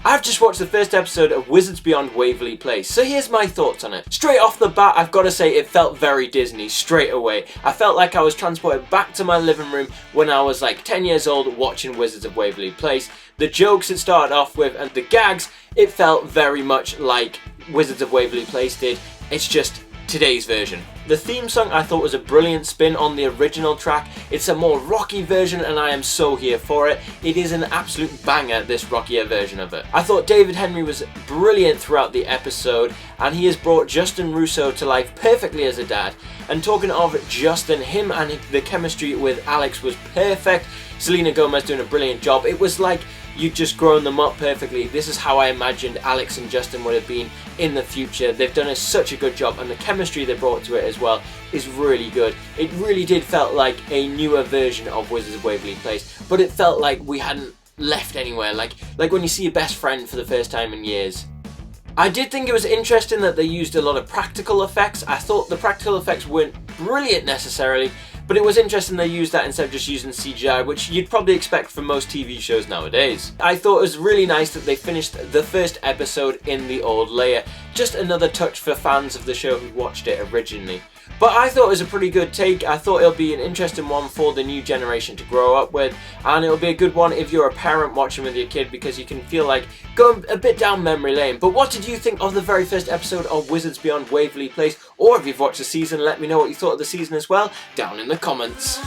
I've just watched the first episode of Wizards Beyond Waverly Place, so here's my thoughts on it. Straight off the bat, I've got to say it felt very Disney straight away. I felt like I was transported back to my living room when I was like 10 years old watching Wizards of Waverly Place. The jokes it started off with and the gags, it felt very much like Wizards of Waverly Place did. It's just today's version. The theme song I thought was a brilliant spin on the original track. It's a more rocky version and I am so here for it. It is an absolute banger, this rockier version of it. I thought David Henry was brilliant throughout the episode and he has brought Justin Russo to life perfectly as a dad. And talking of Justin, him and the chemistry with Alex was perfect. Selena Gomez doing a brilliant job. It was like you'd just grown them up perfectly. This is how I imagined Alex and Justin would have been in the future. They've done such a good job and the chemistry they brought to it as well is really good. It really did felt like a newer version of Wizards of Waverly Place, but it felt like we hadn't left anywhere, like when you see your best friend for the first time in years. I did think it was interesting that they used a lot of practical effects. I thought the practical effects weren't brilliant necessarily, but it was interesting they used that instead of just using CGI, which you'd probably expect from most TV shows nowadays. I thought it was really nice that they finished the first episode in the old layer. Just another touch for fans of the show who watched it originally. But I thought it was a pretty good take. I thought it'll be an interesting one for the new generation to grow up with, and it'll be a good one if you're a parent watching with your kid because you can feel like going a bit down memory lane. But what did you think of the very first episode of Wizards Beyond Waverly Place? Or if you've watched the season, let me know what you thought of the season as well down in the comments.